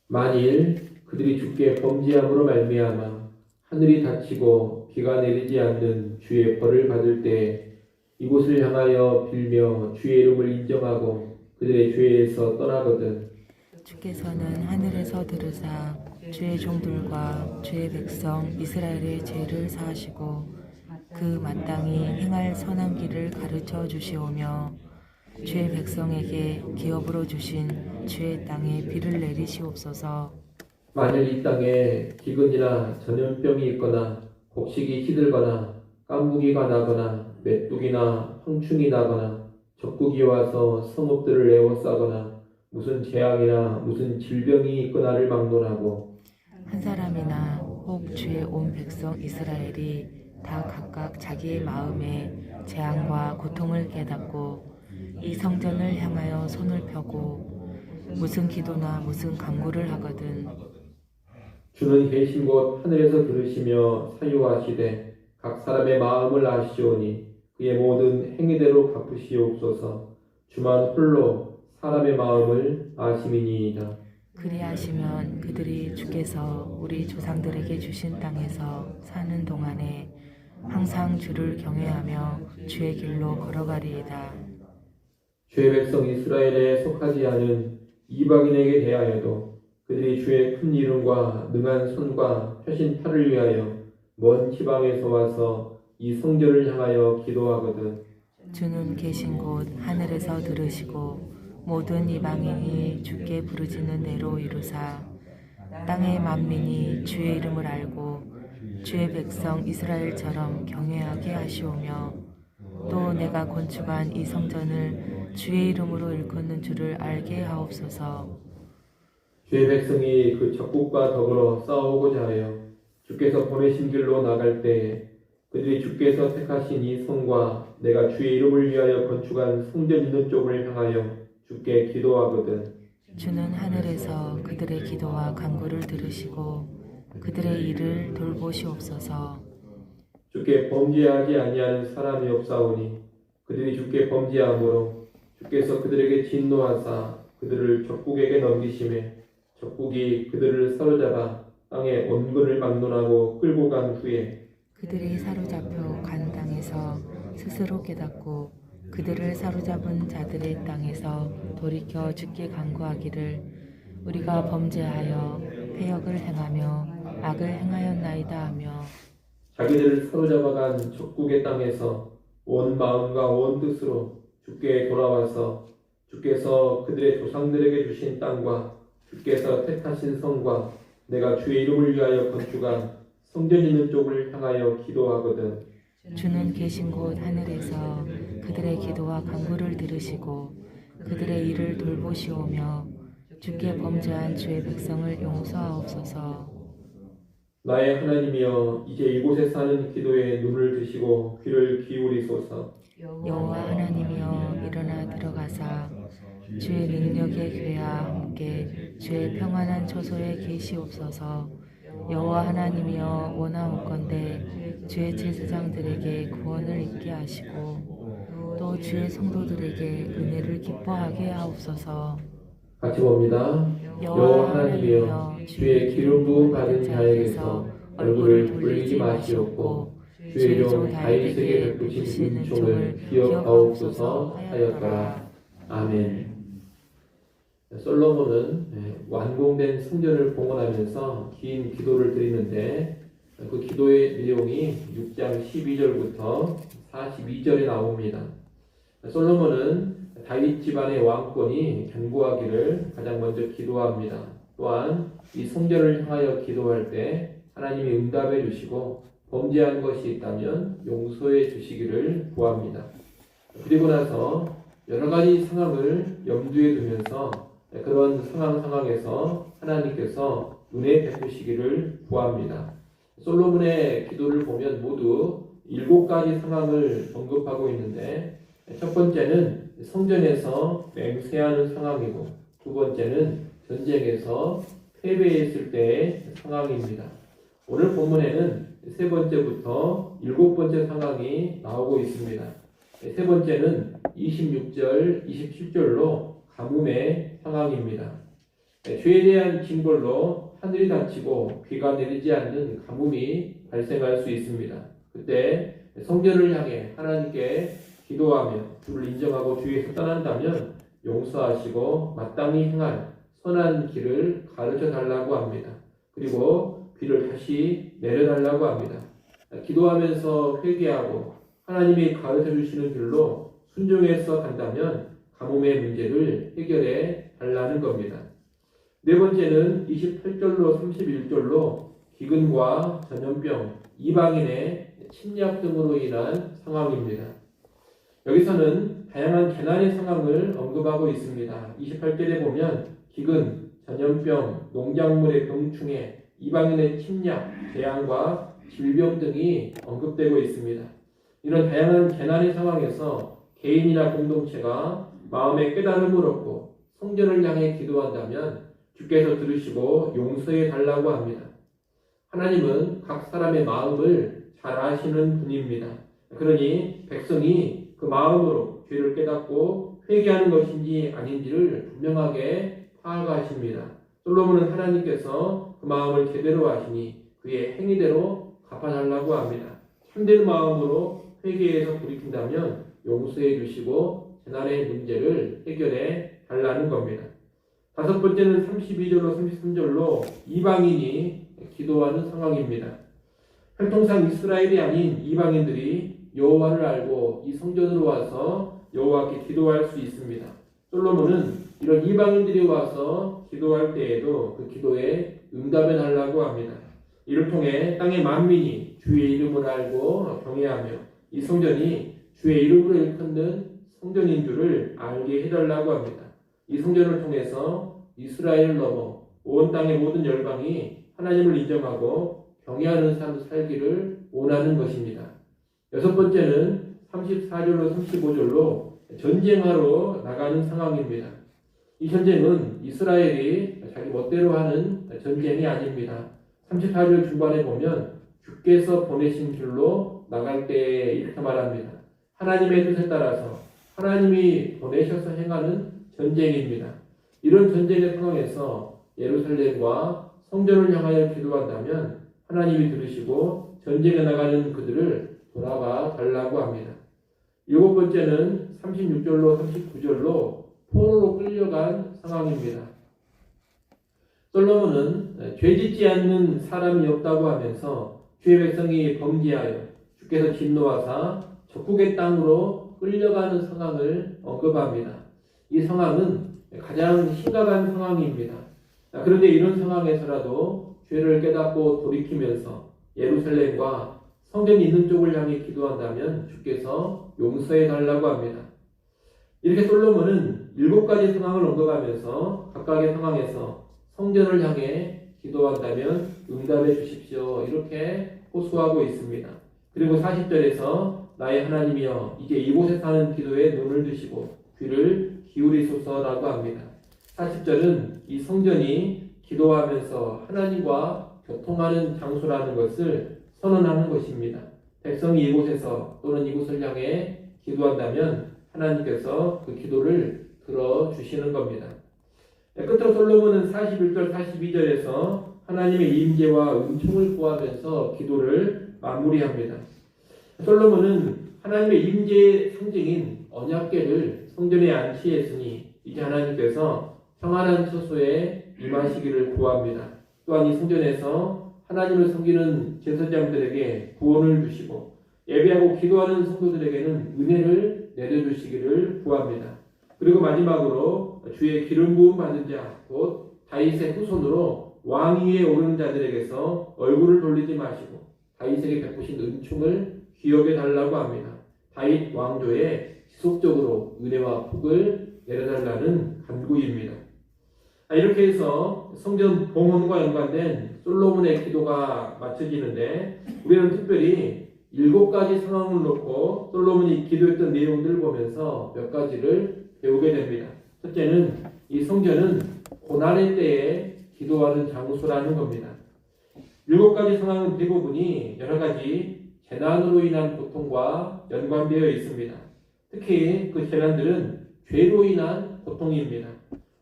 만일 그들이 주께 범죄함으로 말미암아 하늘이 닫히고 비가 내리지 않는 주의 벌을 받을 때 이곳을 향하여 빌며 주의 이름을 인정하고 그들의 죄에서 떠나거든. 주께서는 하늘에서 들으사 주의 종들과 주의 백성 이스라엘의 죄를 사하시고 그 마땅히 행할 선한 길을 가르쳐 주시오며 주의 백성에게 기업으로 주신 주의 땅에 비를 내리시옵소서. 만일 이 땅에 기근이나 전염병이 있거나 곡식이 시들거나 깐부기가 나거나 메뚜기나 황충이 나거나 적국이 와서 성읍들을 에워싸거나 무슨 재앙이나 무슨 질병이 있거나를 막론하고 한 사람이나 혹 주의 온 백성 이스라엘이 다 각각 자기의 마음에 재앙과 고통을 깨닫고 이 성전을 향하여 손을 펴고 무슨 기도나 무슨 간구를 하거든 주는 계신 곳 하늘에서 들으시며 사유하시되 각 사람의 마음을 아시오니 그의 모든 행위대로 갚으시옵소서. 주만 홀로 사람의 마음을 아심이니이다. 그리하시면 그들이 주께서 우리 조상들에게 주신 땅에서 사는 동안에 항상 주를 경외하며 주의 길로 걸어가리이다. 주의 백성 이스라엘에 속하지 않은 이방인에게 대하여도 그들이 주의 큰 이름과 능한 손과 펴신 팔을 위하여 먼 지방에서 와서 이 성전을 향하여 기도하거든. 주는 계신 곳 하늘에서 들으시고 모든 이방인이 주께 부르짖는 대로 이루사 땅의 만민이 주의 이름을 알고 주의 백성 이스라엘처럼 경외하게 하시오며 또 내가 건축한 이 성전을 주의 이름으로 일컫는 줄을 알게 하옵소서. 주의 백성이 그 적국과 더불어 싸우고자 하여 주께서 보내신 길로 나갈 때에 그들이 주께서 택하신 이 성과 내가 주의 이름을 위하여 건축한 성전 있는 쪽을 향하여 주께 기도하거든. 주는 하늘에서 그들의 기도와 간구를 들으시고 그들의 일을 돌보시옵소서. 주께 범죄하지 아니하는 사람이 없사오니 그들이 주께 범죄함으로 주께서 그들에게 진노하사 그들을 적국에게 넘기심에 적국이 그들을 사로잡아 땅에 온근을 막론하고 끌고 간 후에 그들이 사로잡혀 간 땅에서 스스로 깨닫고 그들을 사로잡은 자들의 땅에서 돌이켜 주께 간구하기를 우리가 범죄하여 패역을 행하며 악을 행하였나이다 하며 자기들을 사로잡아간 적국의 땅에서 온 마음과 온 뜻으로 주께 돌아와서 주께서 그들의 조상들에게 주신 땅과 주께서 택하신 성과 내가 주의 이름을 위하여 건축한 성전 있는 쪽을 향하여 기도하거든. 주는 계신 곳 하늘에서 그들의 기도와 간구를 들으시고 그들의 일을 돌보시오며 주께 범죄한 주의 백성을 용서하옵소서. 나의 하나님이여 이제 이곳에 사는 기도에 눈을 드시고 귀를 기울이소서. 여호와 하나님이여 일어나 들어가사 주의 능력의 괴와 함께 주의 평안한 처소에 계시옵소서. 여호와 하나님이여 원하옵건대 주의 제사장들에게 구원을 있게 하시고 또 주의 성도들에게 은혜를 기뻐하게 하옵소서. 같이 봅니다. 여호와 하나님이여 주의 기름 부음 받은 자에게서 얼굴을 돌리지 마시옵고 주의 종 다윗에게 베푸신 은총을 기억하옵소서 하였더라. 아멘. 솔로몬은 완공된 성전을 봉헌하면서 긴 기도를 드리는데 그 기도의 내용이 6장 12절부터 42절에 나옵니다. 솔로몬은 다윗 집안의 왕권이 견고하기를 가장 먼저 기도합니다. 또한 이 성전을 향하여 기도할 때 하나님이 응답해 주시고 범죄한 것이 있다면 용서해 주시기를 구합니다. 그리고 나서 여러 가지 상황을 염두에 두면서 그런 상황에서 하나님께서 은혜 베푸시기를 구합니다. 솔로몬의 기도를 보면 모두 7가지 상황을 언급하고 있는데 첫 번째는 성전에서 맹세하는 상황이고 두 번째는 전쟁에서 패배했을 때의 상황입니다. 오늘 본문에는 세 번째부터 7번째 상황이 나오고 있습니다. 세 번째는 26절, 27절로 가뭄의 상황입니다. 죄에 대한 징벌로 하늘이 닫히고 비가 내리지 않는 가뭄이 발생할 수 있습니다. 그때 성전을 향해 하나님께 기도하며 주를 인정하고 주위에서 떠난다면 용서하시고 마땅히 행할 선한 길을 가르쳐 달라고 합니다. 그리고 비를 다시 내려달라고 합니다. 기도하면서 회개하고 하나님이 가르쳐 주시는 길로 순종해서 간다면 가뭄의 문제를 해결해 달라는 겁니다. 네 번째는 28절로 31절로 기근과 전염병, 이방인의 침략 등으로 인한 상황입니다. 여기서는 다양한 재난의 상황을 언급하고 있습니다. 28절에 보면 기근, 전염병, 농작물의 병충해, 이방인의 침략, 재앙과 질병 등이 언급되고 있습니다. 이런 다양한 재난의 상황에서 개인이나 공동체가 마음의 깨달음을 얻고 성전을 향해 기도한다면 주께서 들으시고 용서해 달라고 합니다. 하나님은 각 사람의 마음을 잘 아시는 분입니다. 그러니 백성이 그 마음으로 죄를 깨닫고 회개하는 것인지 아닌지를 분명하게 파악하십니다. 솔로몬은 하나님께서 그 마음을 제대로 아시니 그의 행위대로 갚아달라고 합니다. 참된 마음으로 회개해서 돌이킨다면 용서해 주시고 재난의 문제를 해결해 달라는 겁니다. 다섯 번째는 32절로 33절로 이방인이 기도하는 상황입니다. 혈통상 이스라엘이 아닌 이방인들이 여호와를 알고 이 성전으로 와서 여호와께 기도할 수 있습니다. 솔로몬은 이런 이방인들이 와서 기도할 때에도 그 기도에 응답해 달라고 합니다. 이를 통해 땅의 만민이 주의 이름을 알고 경외하며 이 성전이 주의 이름으로 일컫는 성전인 줄을 알게 해달라고 합니다. 이 성전을 통해서 이스라엘을 넘어 온 땅의 모든 열방이 하나님을 인정하고 경외하는 삶 살기를 원하는 것입니다. 여섯 번째는 34절로 35절로 전쟁하러 나가는 상황입니다. 이 전쟁은 이스라엘이 자기 멋대로 하는 전쟁이 아닙니다. 34절 중반에 보면 주께서 보내신 길로 나갈 때 이렇게 말합니다. 하나님의 뜻에 따라서 하나님이 보내셔서 행하는 전쟁입니다. 이런 전쟁의 상황에서 예루살렘과 성전을 향하여 기도한다면 하나님이 들으시고 전쟁에 나가는 그들을 돌아가 달라고 합니다. 일곱 번째는 36절로 39절로 포로로 끌려간 상황입니다. 솔로몬은 죄짓지 않는 사람이 없다고 하면서 주의 백성이 범죄하여 주께서 진노하사 적국의 땅으로 끌려가는 상황을 언급합니다. 이 상황은 가장 심각한 상황입니다. 그런데 이런 상황에서라도 죄를 깨닫고 돌이키면서 예루살렘과 성전이 있는 쪽을 향해 기도한다면 주께서 용서해 달라고 합니다. 이렇게 솔로몬은 7가지 상황을 언급하면서 각각의 상황에서 성전을 향해 기도한다면 응답해 주십시오. 이렇게 호소하고 있습니다. 그리고 40절에서 나의 하나님이여 이제 이곳에 사는 기도에 눈을 드시고 귀를 기울이소서라고 합니다. 40절은 이 성전이 기도하면서 하나님과 교통하는 장소라는 것을 선언하는 것입니다. 백성이 이곳에서 또는 이곳을 향해 기도한다면 하나님께서 그 기도를 들어주시는 겁니다. 끝으로 솔로몬은 41절, 42절에서 하나님의 임재와 은총을 구하면서 기도를 마무리합니다. 솔로몬은 하나님의 임재의 상징인 언약궤를 성전에 안치했으니 이제 하나님께서 평안한 처소에 임하시기를 구합니다. 또한 이 성전에서 하나님을 섬기는 제사장들에게 구원을 주시고 예배하고 기도하는 성도들에게는 은혜를 내려주시기를 구합니다. 그리고 마지막으로 주의 기름 부음 받은 자, 곧 다윗의 후손으로 왕위에 오르는 자들에게서 얼굴을 돌리지 마시고 다윗에게 베푸신 은총을 기억해 달라고 합니다. 다윗 왕조에 지속적으로 은혜와 복을 내려달라는 간구입니다. 이렇게 해서 성전 봉헌과 연관된 솔로몬의 기도가 마쳐지는데 우리는 특별히 7가지 상황을 놓고 솔로몬이 기도했던 내용들을 보면서 몇 가지를 배우게 됩니다. 첫째는 이 성전은 고난의 때에 기도하는 장소라는 겁니다. 7가지 상황은 대부분이 여러 가지 재난으로 인한 고통과 연관되어 있습니다. 특히 그 재난들은 죄로 인한 고통입니다.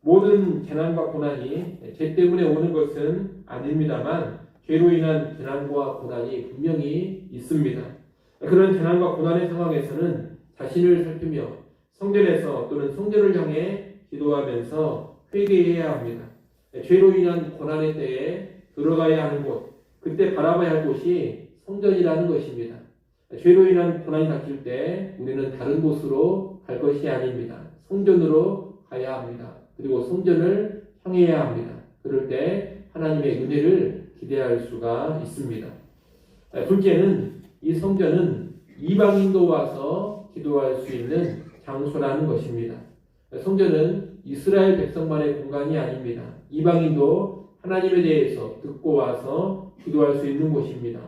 모든 재난과 고난이 죄 때문에 오는 것은 아닙니다만 죄로 인한 재난과 고난이 분명히 있습니다. 그런 재난과 고난의 상황에서는 자신을 살피며 성전에서 또는 성전을 향해 기도하면서 회개해야 합니다. 죄로 인한 고난의 때에 들어가야 하는 곳, 그때 바라봐야 할 곳이 성전이라는 것입니다. 죄로 인한 고난이 닥칠 때 우리는 다른 곳으로 갈 것이 아닙니다. 성전으로 가야 합니다. 그리고 성전을 향해야 합니다. 그럴 때 하나님의 은혜를 기대할 수가 있습니다. 둘째는 이 성전은 이방인도 와서 기도할 수 있는 장소라는 것입니다. 성전은 이스라엘 백성만의 공간이 아닙니다. 이방인도 하나님에 대해서 듣고 와서 기도할 수 있는 곳입니다.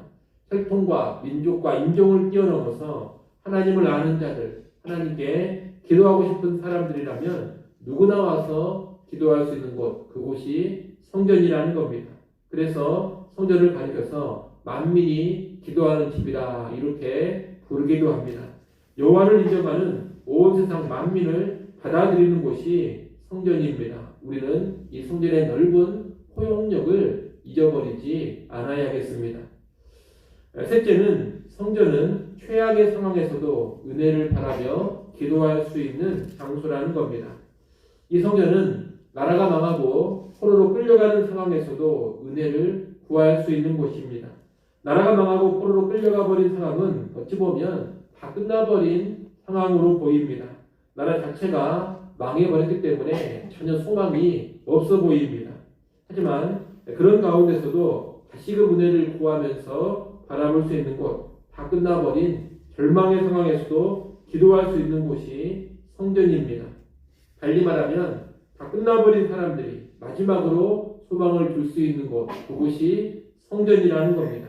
혈통과 민족과 인종을 뛰어넘어서 하나님을 아는 자들, 하나님께 기도하고 싶은 사람들이라면 누구나 와서 기도할 수 있는 곳, 그곳이 성전이라는 겁니다. 그래서 성전을 가리켜서 만민이 기도하는 집이라 이렇게 부르기도 합니다. 여호와를 인정하는 온 세상 만민을 받아들이는 곳이 성전입니다. 우리는 이 성전의 넓은 포용력을 잊어버리지 않아야겠습니다. 셋째는 성전은 최악의 상황에서도 은혜를 바라며 기도할 수 있는 장소라는 겁니다. 이 성전은 나라가 망하고 포로로 끌려가는 상황에서도 은혜를 구할 수 있는 곳입니다. 나라가 망하고 포로로 끌려가 버린 상황은 어찌 보면 다 끝나버린 상황으로 보입니다. 나라 자체가 망해버렸기 때문에 전혀 소망이 없어 보입니다. 하지만 그런 가운데서도 다시금 은혜를 구하면서 바라볼 수 있는 곳, 다 끝나버린 절망의 상황에서도 기도할 수 있는 곳이 성전입니다. 달리 말하면 다 끝나버린 사람들이 마지막으로 소망을 줄 수 있는 곳, 그곳이 성전이라는 겁니다.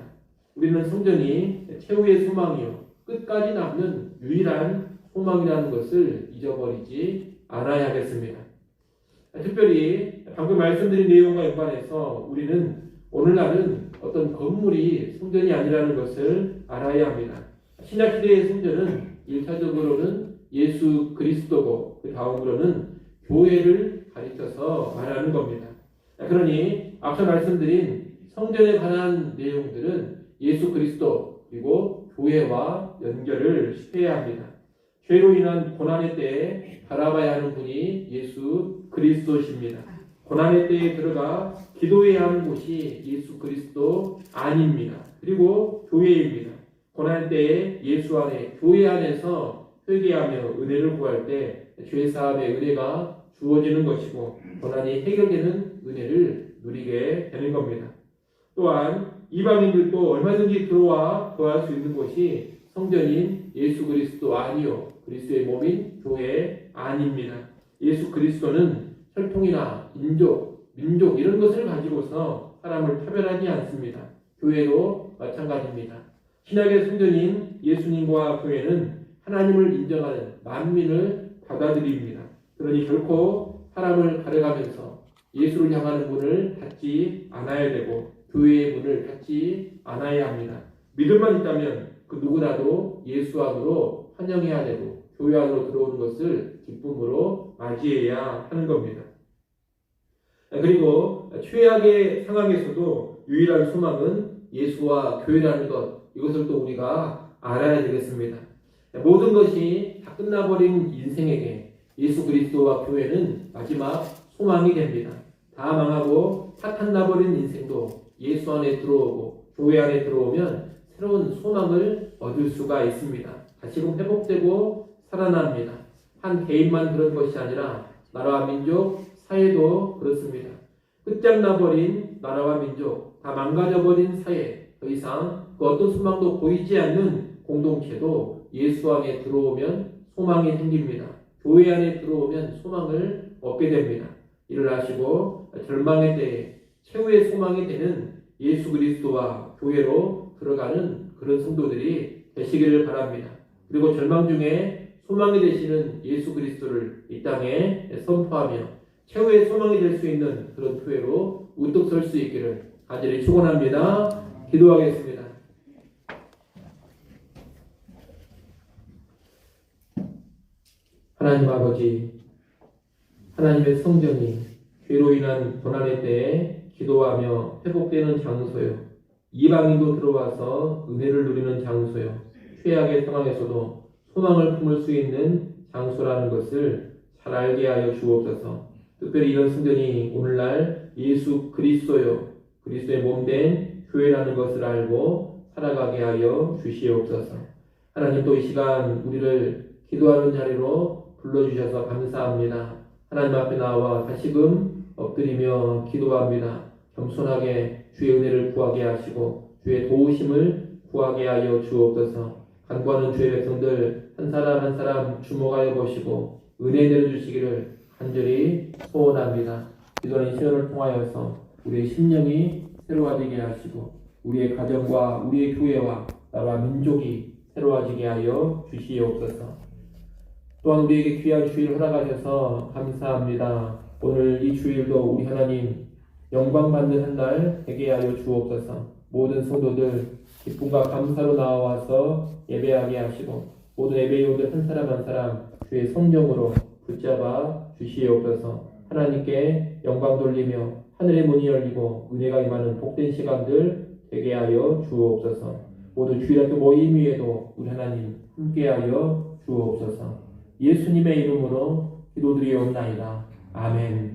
우리는 성전이 최후의 소망이요, 끝까지 남는 유일한 소망이라는 것을 잊어버리지 않아야겠습니다. 특별히 방금 말씀드린 내용과 연관해서 우리는 오늘날은 어떤 건물이 성전이 아니라는 것을 알아야 합니다. 신약시대의 성전은 1차적으로는 예수 그리스도고 그 다음으로는 교회를 가리켜서 말하는 겁니다. 그러니 앞서 말씀드린 성전에 관한 내용들은 예수 그리스도 그리고 교회와 연결을 시켜야 합니다. 죄로 인한 고난의 때에 바라봐야 하는 분이 예수 그리스도십니다. 고난의 때에 들어가 기도해야 하는 곳이 예수 그리스도 아닙니다. 그리고 교회입니다. 고난의 때에 예수 안에 교회 안에서 회개하며 은혜를 구할 때 죄사함의 은혜가 주어지는 것이고 고난이 해결되는 은혜를 누리게 되는 겁니다. 또한 이방인들도 얼마든지 들어와 거할 수 있는 곳이 성전인 예수 그리스도 아니요 그리스도의 몸인 교회 아닙니다. 예수 그리스도는 혈통이나 인종, 민족 이런 것을 가지고서 사람을 차별하지 않습니다. 교회도 마찬가지입니다. 신약의 성전인 예수님과 교회는 하나님을 인정하는 만민을 받아들입니다. 그러니 결코 사람을 가려가면서 예수를 향하는 문을 닫지 않아야 되고 교회의 문을 닫지 않아야 합니다. 믿음만 있다면 그 누구라도 예수 안으로 환영해야 되고 교회 안으로 들어오는 것을 기쁨으로 맞이해야 하는 겁니다. 그리고 최악의 상황에서도 유일한 소망은 예수와 교회라는 것, 이것을 또 우리가 알아야 되겠습니다. 모든 것이 다 끝나버린 인생에게 예수 그리스도와 교회는 마지막 소망이 됩니다. 다 망하고 파탄 나버린 인생도 예수 안에 들어오고 교회 안에 들어오면 새로운 소망을 얻을 수가 있습니다. 다시금 회복되고 살아납니다. 한 개인만 그런 것이 아니라 나라와 민족, 사회도 그렇습니다. 끝장나버린 나라와 민족, 다 망가져버린 사회, 더 이상 그 어떤 소망도 보이지 않는 공동체도 예수 안에 들어오면 소망이 생깁니다. 교회 안에 들어오면 소망을 얻게 됩니다. 이를 아시고 절망의 때에 최후의 소망이 되는 예수 그리스도와 교회로 들어가는 그런 성도들이 되시기를 바랍니다. 그리고 절망 중에 소망이 되시는 예수 그리스도를 이 땅에 선포하며 최후의 소망이 될 수 있는 그런 교회로 우뚝 설 수 있기를 간절히 축원합니다. 기도하겠습니다. 하나님 아버지, 하나님의 성전이 죄로 인한 고난의 때에 기도하며 회복되는 장소요. 이방인도 들어와서 은혜를 누리는 장소요. 최악의 상황에서도 소망을 품을 수 있는 장소라는 것을 잘 알게 하여 주옵소서. 특별히 이런 성전이 오늘날 예수 그리스도요. 그리스도의 몸된 교회라는 것을 알고 살아가게 하여 주시옵소서. 하나님 또 이 시간 우리를 기도하는 자리로 불러주셔서 감사합니다. 하나님 앞에 나와 다시금 엎드리며 기도합니다. 겸손하게 주의 은혜를 구하게 하시고 주의 도우심을 구하게 하여 주옵소서. 간구하는 주의 백성들 한 사람 한 사람 주목하여 보시고 은혜 내려주시기를 간절히 소원합니다. 기도하는 시간을 통하여서 우리의 심령이 새로워지게 하시고 우리의 가정과 우리의 교회와 나라 민족이 새로워지게 하여 주시옵소서. 또한 우리에게 귀한 주일을 허락하셔서 감사합니다. 오늘 이 주일도 우리 하나님 영광받는 한 날 되게 하여 주옵소서. 모든 성도들 기쁨과 감사로 나와서 예배하게 하시고 모든 예배용들 한 사람 한 사람 주의 성령으로 붙잡아 주시옵소서. 하나님께 영광 돌리며 하늘의 문이 열리고 은혜가 임하는 복된 시간들 되게 하여 주옵소서. 모두 주일학교 모임 위에도 우리 하나님 함께하여 주옵소서. 예수님의 이름으로 기도드리옵나이다. 아멘.